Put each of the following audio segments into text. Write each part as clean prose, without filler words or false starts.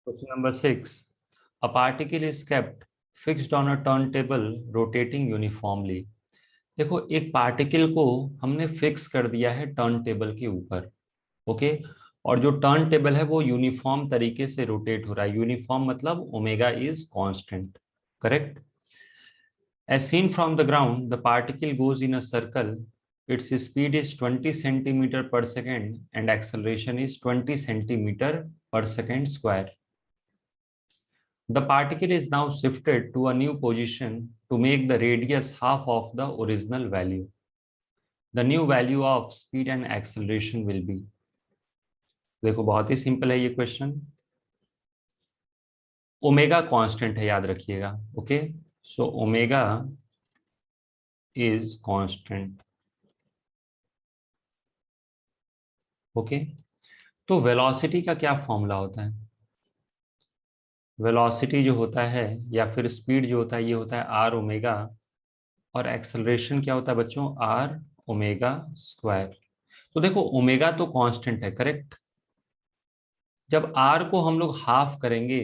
Question number 6. A particle is kept fixed on a turntable rotating uniformly. देखो एक particle को हमने fix कर दिया है टर्न टेबल के ऊपर. ओके. और जो टर्न टेबल है वो यूनिफॉर्म तरीके से रोटेट हो रहा है. यूनिफॉर्म मतलब omega is constant. Correct. As seen from the ground, the particle goes in a circle. Its speed is 20 centimeter per second and acceleration is 20 centimeter per second square. The particle is now shifted to a new position to make the radius half of the original value. The new value of speed and acceleration will be. देखो बहुत ही simple है ये question. Omega constant है, याद रखिएगा. Okay. So omega is constant. Okay. तो velocity का क्या फॉर्मूला होता है? वेलोसिटी जो होता है या फिर स्पीड जो होता है ये होता है आर ओमेगा. और एक्सेलरेशन क्या होता है बच्चों? R omega square. तो देखो ओमेगा तो कांस्टेंट है. करेक्ट. जब आर को हम लोग हाफ करेंगे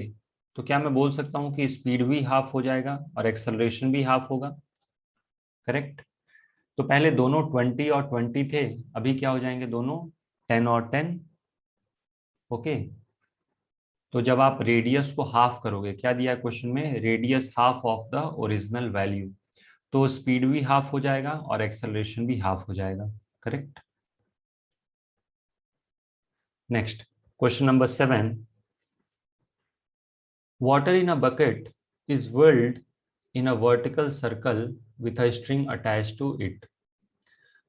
तो क्या मैं बोल सकता हूं कि स्पीड भी हाफ हो जाएगा और एक्सेलरेशन भी हाफ होगा? करेक्ट. तो पहले दोनों 20 और 20 थे, अभी क्या हो जाएंगे दोनों? 10 और 10. ओके. तो जब आप रेडियस को हाफ करोगे, क्या दिया क्वेश्चन में? Radius half of the original value. तो स्पीड भी हाफ हो जाएगा और एक्सेलरेशन भी हाफ हो जाएगा. Correct. Next question number 7. Water in a bucket is whirled in a vertical circle with a string attached to it.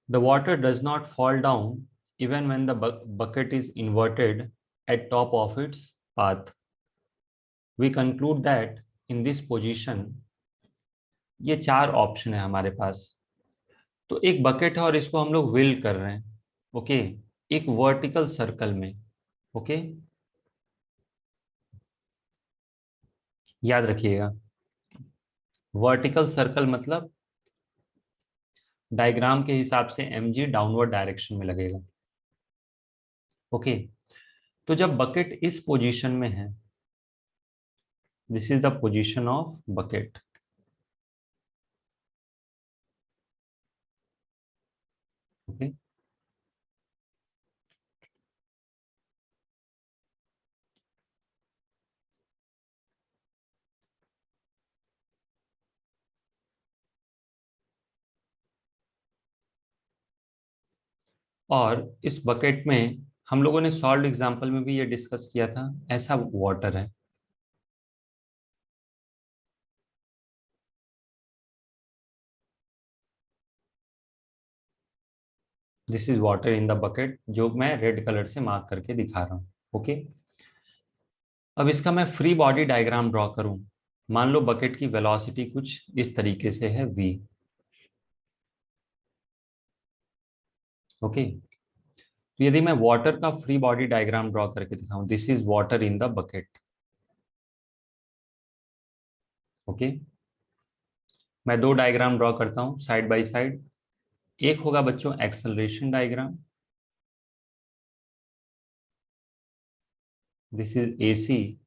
The water does not fall down even when the bucket is inverted at top of its path. We conclude that in this position, ये चार option है हमारे पास. तो एक bucket है और इसको हम लोग व्हील कर रहे हैं. ओके. एक वर्टिकल सर्कल में. ओके. याद रखिएगा, वर्टिकल सर्कल मतलब डायग्राम के हिसाब से mg डाउनवर्ड डायरेक्शन में लगेगा. ओके. तो जब बकेट इस पोजीशन में है, this is the position of bucket. Okay. और इस बकेट में हम लोगों ने सॉल्व एग्जांपल में भी ये डिस्कस किया था, ऐसा वाटर है. This is water in the bucket, जो मैं रेड कलर से मार्क करके दिखा रहा हूं. ओके. अब इसका मैं फ्री बॉडी डायग्राम ड्रॉ करूं. मान लो बकेट की वेलोसिटी कुछ इस तरीके से है v. ओके. तो यदि मैं वाटर का फ्री बॉडी डायग्राम ड्रॉ करके दिखाऊं, this is water in the bucket. Okay. मैं दो डायग्राम ड्रॉ करता हूं साइड बाय साइड. एक होगा बच्चों acceleration diagram. This is AC.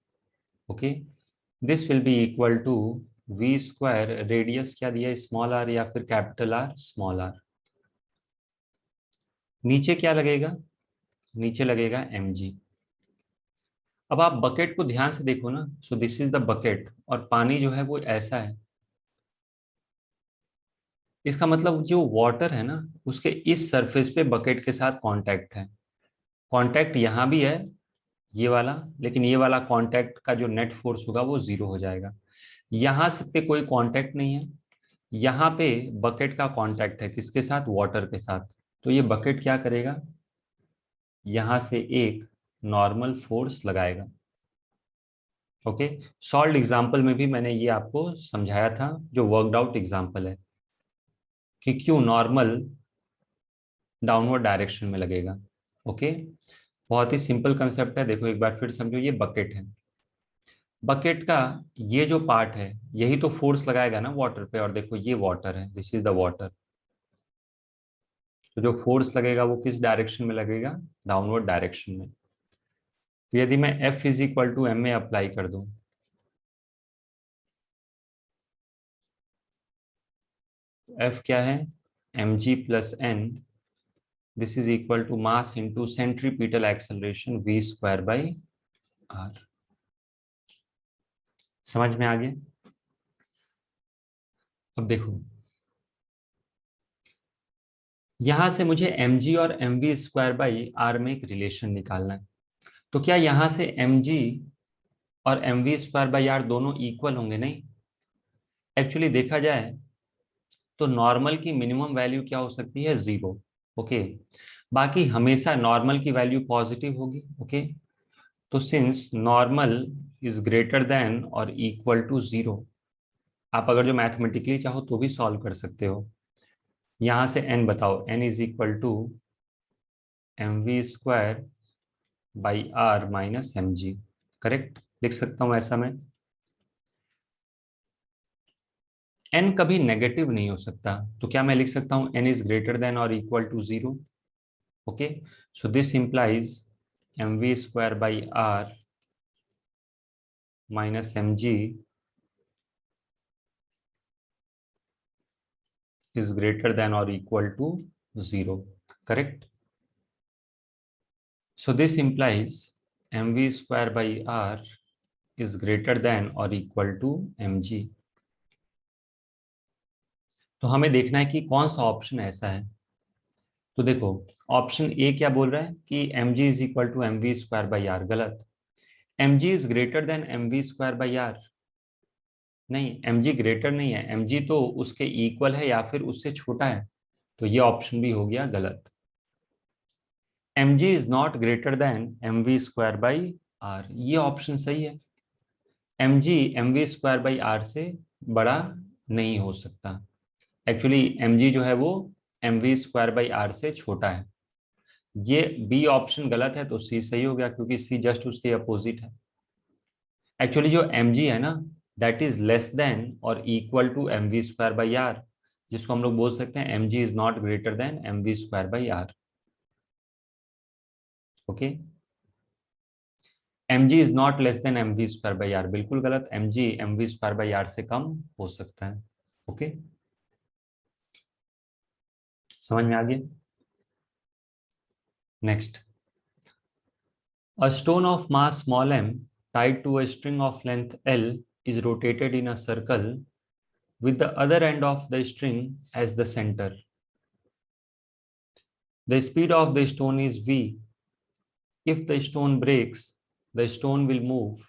Okay. This will be equal to v square. Radius क्या दिया है? स्मॉल r या फिर कैपिटल R स्मॉल r. नीचे क्या लगेगा? नीचे लगेगा mg. अब आप बकेट को ध्यान से देखो ना. सो दिस इज द बकेट और पानी जो है वो ऐसा है. इसका मतलब जो वाटर है ना, उसके इस सरफेस पे बकेट के साथ कांटेक्ट है. कांटेक्ट यहाँ भी है ये वाला, लेकिन ये वाला कांटेक्ट का जो नेट फोर्स होगा वो जीरो हो जाएगा. यहाँ से पे कोई कांटेक्ट नहीं है. यहाँ पे बकेट का कांटेक्ट है किसके साथ? वाटर के साथ. तो ये बकेट क्या करेगा? यहाँ से एक नॉर्मल फोर्स लगाएगा. ओके. सॉल्व एग्जांपल में भी मैंने ये आपको समझाया था, जो वर्कड आउट एग्जांपल है, कि क्यों नॉर्मल डाउनवर्ड डायरेक्शन में लगेगा. ओके. बहुत ही सिंपल कंसेप्ट है. देखो एक बार फिर समझो. ये बकेट है. बकेट का ये जो पार्ट है यही तो फोर्स लगाएगा ना वाटर पे. और देखो ये वाटर है, दिस इज द वाटर. तो जो फोर्स लगेगा वो किस डायरेक्शन में लगेगा? डाउनवर्ड डायरेक्शन में. तो यदि मैं F is equal to m में अप्लाई कर दूं, F क्या है, mg plus n, this is equal to mass into centripetal acceleration v square by r. समझ में आ गया? अब देखो, यहां से मुझे mg और mv स्क्वायर बाई आर में एक रिलेशन निकालना है। तो क्या यहां से mg और mv स्क्वायर बाई आर दोनों इक्वल होंगे? नहीं। एक्चुअली देखा जाए तो नॉर्मल की मिनिमम वैल्यू क्या हो सकती है, 0। ओके, बाकी हमेशा नॉर्मल की वैल्यू पॉजिटिव होगी। ओके, तो since normal is greater than और इक्वल टू 0, आप अगर जो मैथमेटिकली चाहो तो भी सॉल्व कर सकते हो। यहां से n बताओ, n is equal to m v square by r minus m g. Correct लिख सकता हूं ऐसा मैं। n कभी नेगेटिव नहीं हो सकता, तो क्या मैं लिख सकता हूं n इज ग्रेटर देन और equal to 0? Okay, so this implies m v square by r minus m g is greater than or equal to 0. Correct? So this implies mv square by r is greater than or equal to mg. तो हमें देखना है कि कौन सा option ऐसा है। तो देखो, ऑप्शन ए क्या बोल रहा है कि mg is equal to m v square by r. गलत। mg is greater than m v square by r. नहीं, mg ग्रेटर नहीं है, mg तो उसके इक्वल है या फिर उससे छोटा है। तो ये ऑप्शन भी हो गया गलत। mg is not greater than m v square by r, ये ऑप्शन सही है। mg m v square by r से बड़ा नहीं हो सकता। एक्चुअली mg जो है वो m v square by r से छोटा है। ये बी ऑप्शन गलत है, तो सी सही हो गया, क्योंकि सी जस्ट उसके अपोजिट है। एक्चुअली जो mg है ना, दैट इज लेस देन और equal to m v square by r, जिसको हम लोग बोल सकते हैं mg is not greater than m v square by r. Okay, mg is not less than m v square by r, बिल्कुल गलत। mg m v square by r से कम हो सकता है। ओके, समझ में आ गया? Next, a stone of mass small m tied to a string of length L is rotated in a circle with the other end of the string as the center. The speed of the stone is v. If the stone breaks, the stone will move.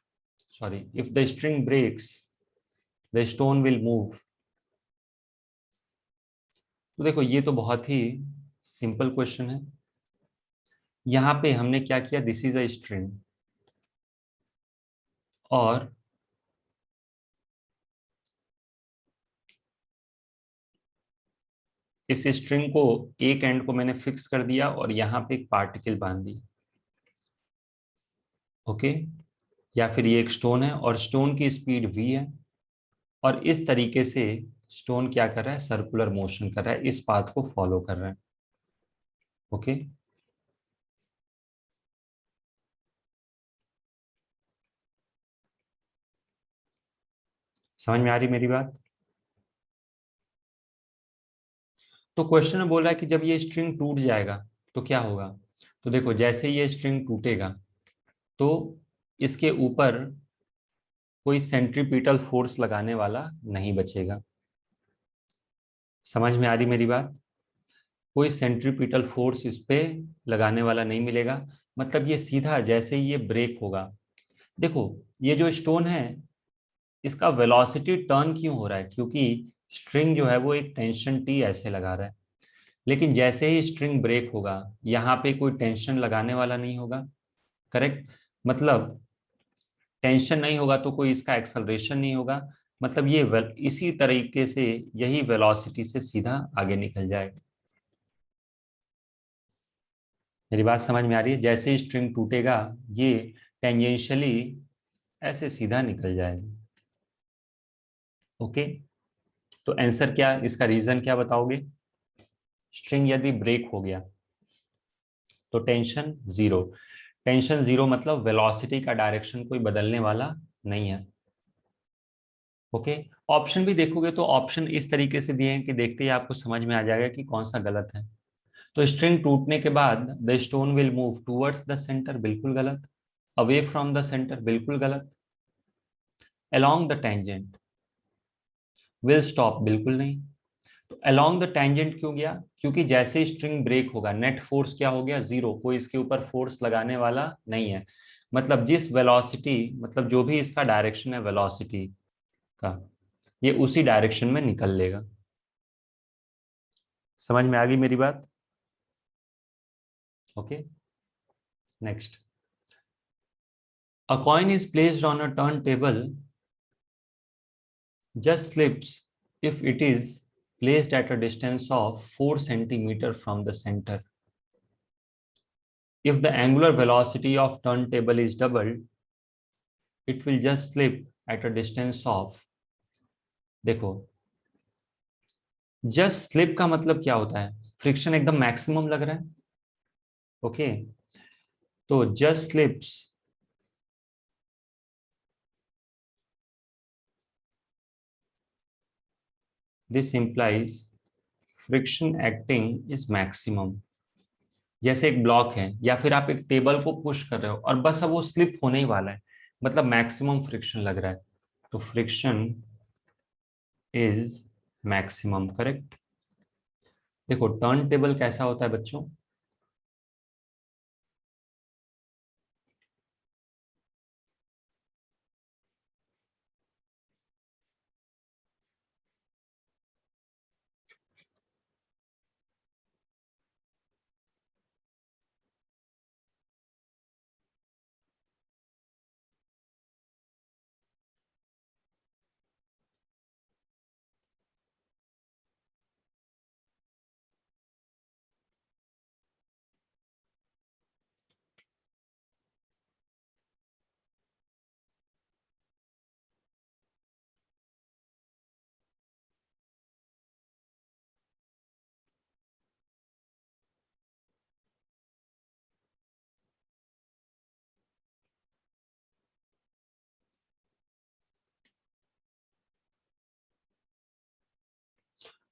Sorry, if the string breaks, the stone will move. तो देखो, ये तो बहुत ही simple question है। यहां पे हमने क्या किया, दिस इज अ स्ट्रिंग, और इस स्ट्रिंग को एक एंड को मैंने फिक्स कर दिया और यहां पे एक पार्टिकल बांध दी। ओके, या फिर ये एक स्टोन है और स्टोन की स्पीड v है, और इस तरीके से स्टोन क्या कर रहा है, सर्कुलर मोशन कर रहा है, इस पाथ को फॉलो कर रहा है। ओके, समझ में आ रही मेरी बात? तो क्वेश्चन में बोल रहा है कि जब ये स्ट्रिंग टूट जाएगा तो क्या होगा। तो देखो, जैसे ये स्ट्रिंग टूटेगा तो इसके ऊपर कोई सेंट्रीपिटल फोर्स लगाने वाला नहीं बचेगा। समझ में आ रही मेरी बात? कोई सेंट्रीपिटल फोर्स इस पे लगाने वाला नहीं मिलेगा। मतलब ये सीधा जैसे ही ये ब्रेक होगा, देखो ये जो स्टोन है इसका वेलोसिटी टर्न क्यों हो रहा है, क्योंकि स्ट्रिंग जो है वो एक टेंशन टी ऐसे लगा रहा है। लेकिन जैसे ही स्ट्रिंग ब्रेक होगा, यहाँ पे कोई टेंशन लगाने वाला नहीं होगा। करेक्ट, मतलब टेंशन नहीं होगा तो कोई इसका एक्सेलरेशन नहीं होगा। मतलब ये इसी तरीके से यही वेलोसिटी से सीधा आगे निकल जाएगा। मेरी बात समझ में आ रही है? जैसे ही स्ट्रिंग टूटेगा ये टेंजेंशियली ऐसे सीधा निकल जाएगा। ओके, तो आंसर क्या, इसका रीजन क्या बताओगे? स्ट्रिंग यदि ब्रेक हो गया तो टेंशन जीरो। टेंशन जीरो मतलब वेलोसिटी का डायरेक्शन कोई बदलने वाला नहीं है। ओके। ऑप्शन भी देखोगे तो ऑप्शन इस तरीके से दिए हैं कि देखते ही आपको समझ में आ जाएगा कि कौन सा गलत है। तो स्ट्रिंग टूटने के बाद the stone will move towards the centre, बिल्कुल गलत। अवे फ्रॉम द सेंटर, बिल्कुल गलत। Along the tangent will stop, बिल्कुल नहीं। तो अलोंग द टेंजेंट क्यों गया? क्योंकि जैसे स्ट्रिंग ब्रेक होगा नेट फोर्स क्या हो गया? जीरो, कोई इसके ऊपर फोर्स लगाने वाला नहीं है। मतलब जिस वेलोसिटी, मतलब जो भी इसका डायरेक्शन है वेलोसिटी का, ये उसी डायरेक्शन में निकल लेगा। समझ में आ गई मेरी बात? Okay, next. A coin is placed on a turn table, just slips if it is placed at a distance of 4 centimeter from the center. If the angular velocity of turntable is doubled, it will just slip at a distance of, देखो, just slip का मतलब क्या होता है? Friction एकदम maximum लग रहा है। ओके, तो just slips this implies friction acting is maximum. जैसे एक ब्लॉक है या फिर आप एक टेबल को पुश कर रहे हो और बस अब वो स्लिप होने ही वाला है, मतलब मैक्सिमम फ्रिक्शन लग रहा है। तो फ्रिक्शन इज मैक्सिमम, करेक्ट। देखो टर्न टेबल कैसा होता है बच्चों?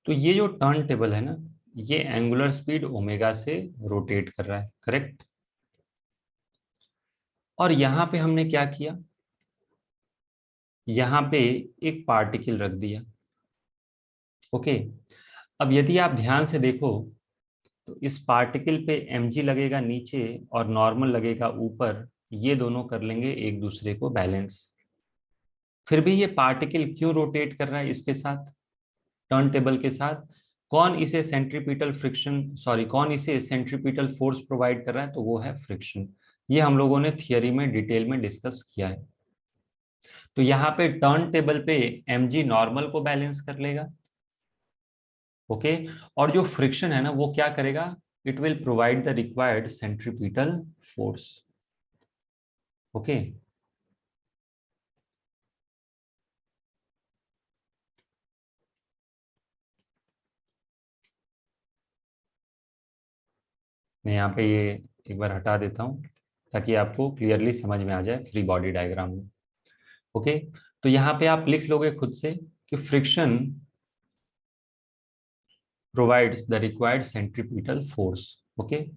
तो ये जो टर्न टेबल है ना, ये एंगुलर स्पीड ओमेगा से रोटेट कर रहा है, करेक्ट। और यहां पे हमने क्या किया? यहां पे एक पार्टिकल रख दिया। ओके, अब यदि आप ध्यान से देखो तो इस पार्टिकल पे mg लगेगा नीचे और नॉर्मल लगेगा ऊपर, ये दोनों कर लेंगे एक दूसरे को बैलेंस। फिर भी ये पार्टिकल क्यों रोटेट कर रहा है इसके साथ, टर्न टेबल के साथ? कौन इसे सेंट्रीपिटल फ्रिक्शन, सॉरी, कौन इसे सेंट्रीपिटल फोर्स प्रोवाइड कर रहा है? तो वो है फ्रिक्शन। ये हम लोगों ने थियरी में डिटेल में डिस्कस किया है। तो यहाँ पे टर्न टेबल पे mg नॉर्मल को बैलेंस कर लेगा। ओके, और जो फ्रिक्शन है ना वो क्या करेगा? It will provide the required centripetal force. Okay, मैं यहाँ पे ये एक बार हटा देता हूँ ताकि आपको क्लियरली समझ में आ जाए फ्री बॉडी डायग्राम में। ओके, तो यहाँ पे आप लिख लोगे खुद से कि friction provides the required centripetal force. Okay,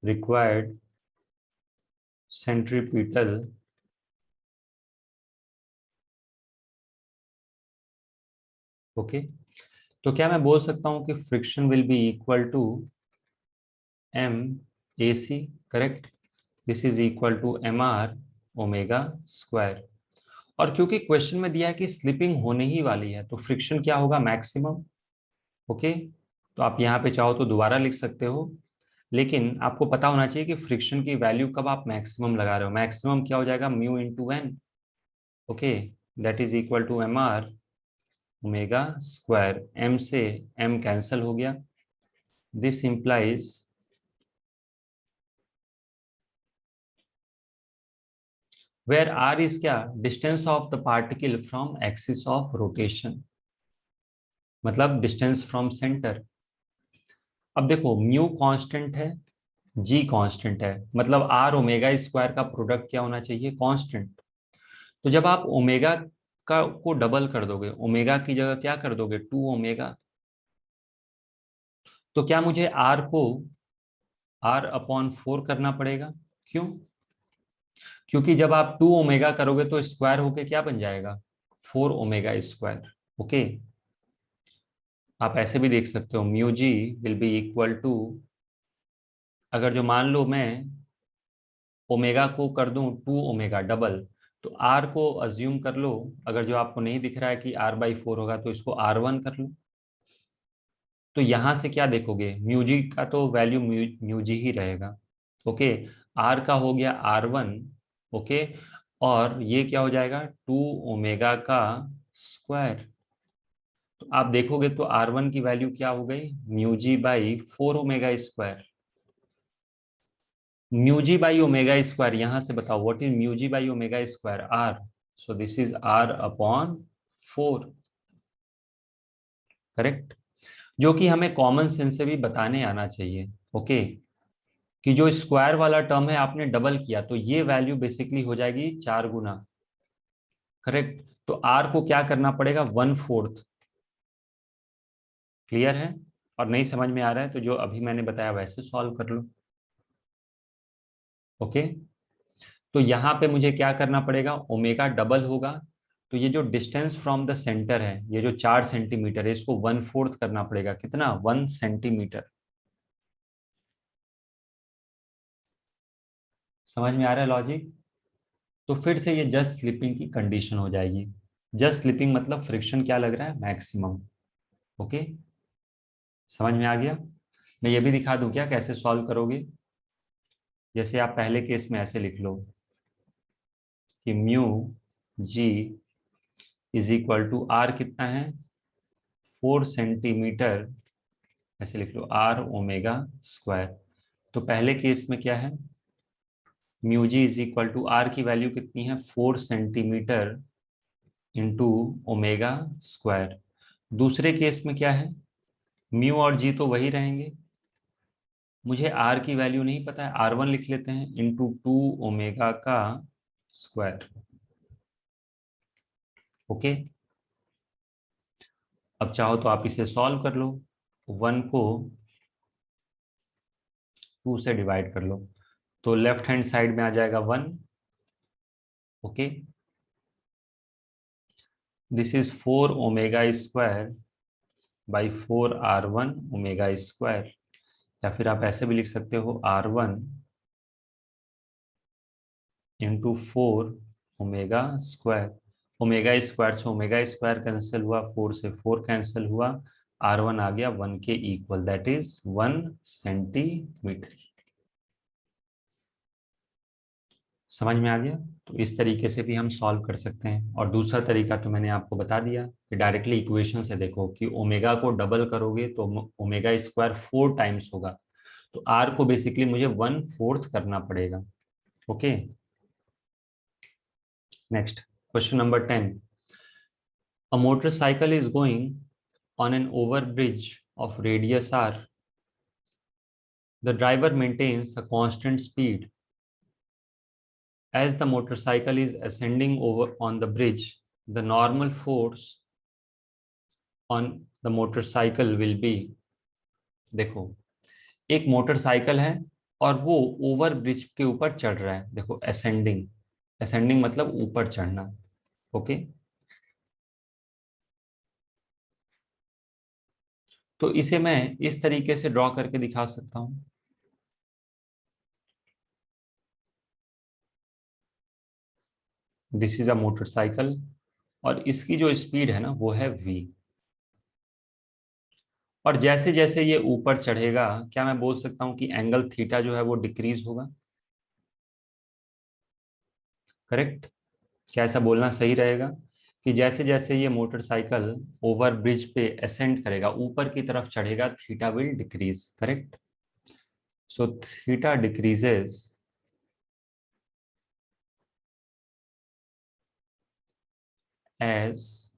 required centripetal okay. तो क्या मैं बोल सकता हूं कि friction will be equal to m a c, correct. This is equal to M R omega square. और क्योंकि क्वेश्चन में दिया है कि स्लिपिंग होने ही वाली है तो फ्रिक्शन क्या होगा? मैक्सिमम। ओके, तो आप यहाँ पे चाहो तो दोबारा लिख सकते हो, लेकिन आपको पता होना चाहिए कि फ्रिक्शन की वैल्यू कब आप मैक्सिमम लगा रहे हो। मैक्सिमम क्या हो जाएगा? Mu into N. Okay, that is equal to M R omega square, m से m कैंसल हो गया, this implies where r is क्या, distance of the particle from axis of rotation, मतलब डिस्टेंस फ्रॉम सेंटर। अब देखो mu constant है, G constant है, मतलब आर ओमेगा स्क्वायर का प्रोडक्ट क्या होना चाहिए, कांस्टेंट। तो जब आप ओमेगा का को डबल कर दोगे, ओमेगा की जगह क्या कर दोगे, 2 ओमेगा, तो क्या मुझे आर को r/4 करना पड़ेगा। क्यों, क्योंकि जब आप 2 ओमेगा करोगे तो स्क्वायर होके क्या बन जाएगा, 4 ओमेगा स्क्वायर। ओके, आप ऐसे भी देख सकते हो, mu g will be equal to, अगर जो मान लो मैं ओमेगा को कर दूं 2 ओमेगा डबल, तो आर को अज्यूम कर लो, अगर जो आपको नहीं दिख रहा है कि r/4 होगा तो इसको r1 कर लो। तो यहां से क्या देखोगे, म्यूजी का तो वैल्यू म्यूजी ही रहेगा। ओके, आर का हो गया r1। ओके, और ये क्या हो जाएगा, 2 ओमेगा का स्क्वायर। तो आप देखोगे तो r1 की वैल्यू क्या हो गई, म्यूजी/4 omega square. Mu g by omega square, यहां से बताओ what is mu g by omega square, R. So this is r/4, correct. जो कि हमें कॉमन सेंस से भी बताने आना चाहिए। ओके, कि जो स्क्वायर वाला टर्म है आपने डबल किया तो ये वैल्यू बेसिकली हो जाएगी 4 गुना, करेक्ट। तो आर को क्या करना पड़ेगा, 1/4। क्लियर है, और नहीं समझ में आ रहा है तो जो अभी मैंने बताया वैसे सॉल्व कर लो। ओके, तो यहाँ पे मुझे क्या करना पड़ेगा, ओमेगा डबल होगा, तो ये जो डिस्टेंस फ्रॉम द सेंटर है, ये जो 4 सेंटीमीटर है, इसको 1/4 करना पड़ेगा, कितना, 1 सेंटीमीटर। समझ में आ रहा है लॉजिक। तो फिर से ये जस्ट स्लिपिंग की कंडीशन हो जाएगी। जस्ट स्लिपिंग मतलब फ्रिक्शन क्या लग रहा है, मैक्सिमम। ओके, समझ में आ गया। मैं ये भी दिखा दूं क्या कैसे सॉल्व करोगे, जैसे आप पहले केस में ऐसे लिख लो कि mu g is equal to r, कितना है, 4 सेंटीमीटर, ऐसे लिख लो r/ओमेगा स्क्वायर। तो पहले केस में क्या है, mu g is equal to r की वैल्यू कितनी है, 4 सेंटीमीटर इंटू ओमेगा स्क्वायर। दूसरे केस में क्या है, म्यू और जी तो वही रहेंगे, मुझे आर की वैल्यू नहीं पता है, r1 लिख लेते हैं, इंटू 2 ओमेगा का स्क्वायर। ओके, अब चाहो तो आप इसे सॉल्व कर लो, 1 को 2 से डिवाइड कर लो, तो लेफ्ट हैंड साइड में आ जाएगा 1। Okay, this is 4 omega square by 4r1 omega square, या फिर आप ऐसे भी लिख सकते हो r1 into 4 omega square. Omega square से ओमेगा स्क्वायर कैंसिल हुआ, 4 से 4 कैंसिल हुआ, r1 आ गया 1 के इक्वल, दैट इज 1 सेंटीमीटर। समझ में आ गया। तो इस तरीके से भी हम सॉल्व कर सकते हैं, और दूसरा तरीका तो मैंने आपको बता दिया कि डायरेक्टली इक्वेशन से देखो कि ओमेगा को डबल करोगे तो ओमेगा स्क्वायर 4 टाइम्स होगा, तो आर को बेसिकली मुझे 1/4 करना पड़ेगा। Okay, next question number 10। A motorcycle is going on an overbridge of radius r. The driver maintains a constant speed. As the motorcycle is ascending over on the bridge, the normal force on the motorcycle will be, देखो एक motorcycle है और वो over bridge के ऊपर चढ़ रहा है, देखो असेंडिंग, असेंडिंग मतलब ऊपर चढ़ना। ओके, तो इसे मैं इस तरीके से ड्रॉ करके दिखा सकता हूं, दिस इज अ मोटरसाइकिल, और इसकी जो स्पीड है ना वो है v, और जैसे जैसे ये ऊपर चढ़ेगा क्या मैं बोल सकता हूं कि एंगल थीटा जो है वो डिक्रीज होगा, करेक्ट। क्या ऐसा बोलना सही रहेगा कि जैसे जैसे ये मोटरसाइकिल ओवर ब्रिज पे असेंड करेगा, ऊपर की तरफ चढ़ेगा, theta will decrease, correct. So theta decreases as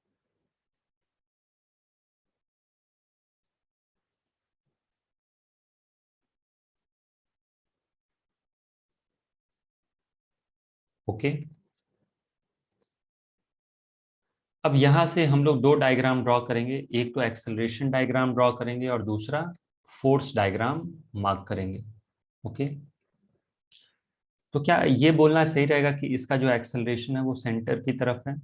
okay. अब यहां से हम लोग दो डायग्राम ड्रॉ करेंगे, एक तो एक्सेलरेशन डायग्राम ड्रॉ करेंगे और दूसरा फोर्स डायग्राम मार्क करेंगे। ओके, तो क्या ये बोलना सही रहेगा कि इसका जो एक्सेलरेशन है वो सेंटर की तरफ है?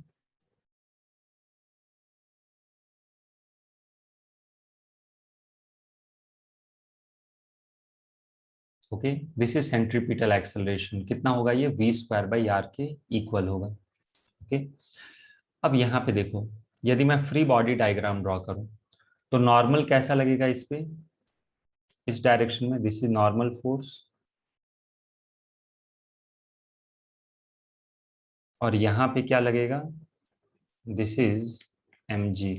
Okay, this is centripetal acceleration. कितना होगा ये? v² r के इक्वल होगा। ओके, अब यहाँ पे देखो, यदि मैं फ्री बॉडी डायग्राम ड्रॉ करूं तो नॉर्मल कैसा लगेगा इस पे, इस डायरेक्शन में? दिस इज नॉर्मल फोर्स, और यहाँ पे क्या लगेगा? This is mg।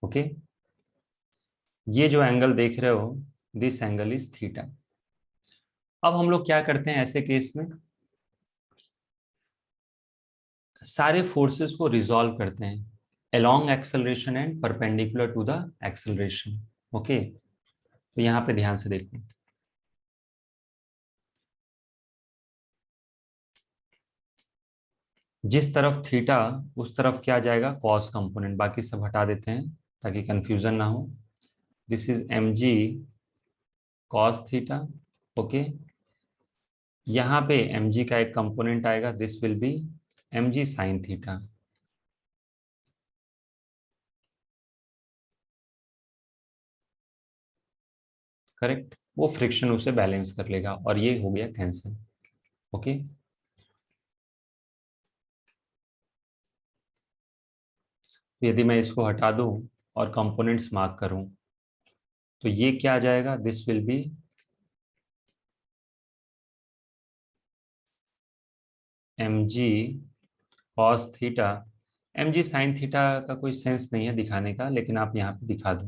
ओके, ये जो एंगल देख रहे हो, दिस एंगल इज थीटा। अब हम लोग क्या करते हैं ऐसे केस में, सारे फोर्सेस को रिजॉल्व करते हैं along acceleration and perpendicular to the acceleration. Okay, तो यहाँ पे ध्यान से देखो, जिस तरफ थीटा उस तरफ क्या जाएगा? Cos component. बाकी सब हटा देते हैं ताकि कंफ्यूजन ना हो। This is mg cos theta. Okay, यहाँ पे mg का एक कंपोनेंट आएगा, this will B mg sine theta. Correct, वो फ्रिक्शन उसे बैलेंस कर लेगा और ये हो गया कैंसिल। ओके, यदि मैं इसको हटा दूं और कंपोनेंट्स मार्क करूं तो ये क्या आ जाएगा? This will B mg cos theta. mg sine theta का कोई सेंस नहीं है दिखाने का, लेकिन आप यहाँ पे दिखा दो।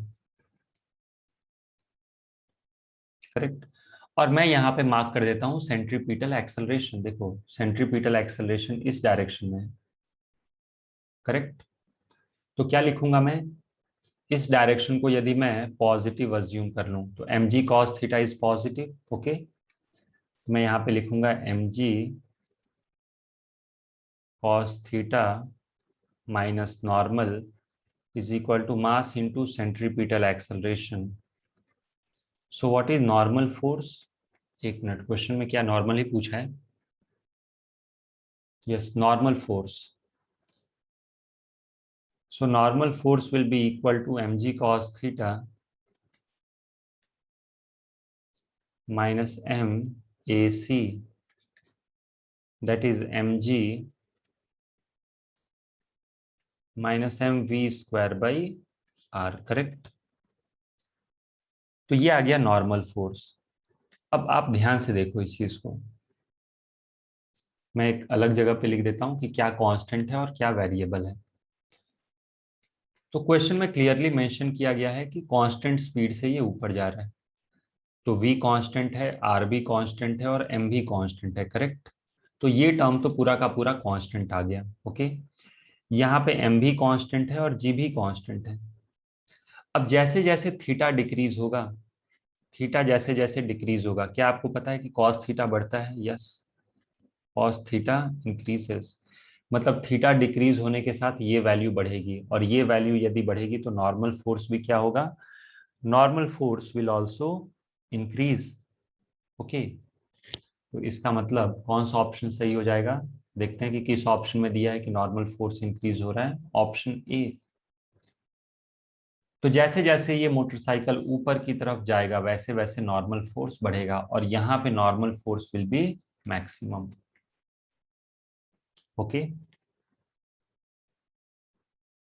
करेक्ट, और मैं यहाँ पे मार्क कर देता हूँ सेंट्रीपिटल एक्सेलरेशन। देखो, सेंट्रीपिटल एक्सेलरेशन इस डायरेक्शन में है। करेक्ट, तो क्या लिखूंगा मैं? इस डायरेक्शन को यदि मैं पॉजिटिव अज्यूम कर लूं तो mg cos theta is positive. Okay, तो मैं यहाँ पे लिखूंगा mg cos theta minus normal is equal to mass into centripetal acceleration. So what is normal force? एक मिनट, क्वेश्चन में क्या नॉर्मल ही पूछा है? Yes, normal force. So normal force will be equal to mg cos थीटा minus m ac, that is mg minus m v square by r। Correct, तो ये आ गया नॉर्मल फोर्स। अब आप ध्यान से देखो इस चीज को, मैं एक अलग जगह पे लिख देता हूं कि क्या कांस्टेंट है और क्या वेरिएबल है। तो क्वेश्चन में क्लियरली मेंशन किया गया है कि कांस्टेंट स्पीड से ये ऊपर जा रहा है, तो v कांस्टेंट है, r भी कांस्टेंट है और m भी कांस्टेंट है। करेक्ट, तो ये टर्म तो पूरा का पूरा कांस्टेंट आ गया। ओके, यहाँ पे m भी कांस्टेंट है और g भी कांस्टेंट है। अब जैसे जैसे थीटा डिक्रीज होगा, थीटा जैसे जैसे डिक्रीज होगा, क्या आपको पता है कि कॉस थीटा बढ़ता है? यस, कॉस थीटा इंक्रीजेस, मतलब थीटा डिक्रीज होने के साथ ये वैल्यू बढ़ेगी, और ये वैल्यू यदि बढ़ेगी तो नॉर्मल फोर्स भी क्या होगा? Normal force will also increase. Okay, तो इसका मतलब कौन सा ऑप्शन सही हो जाएगा? देखते हैं कि किस ऑप्शन में दिया है कि नॉर्मल फोर्स इंक्रीज हो रहा है। Option A. तो जैसे जैसे ये मोटरसाइकिल ऊपर की तरफ जाएगा वैसे वैसे नॉर्मल फोर्स बढ़ेगा, और यहाँ पे normal force will B maximum. Okay,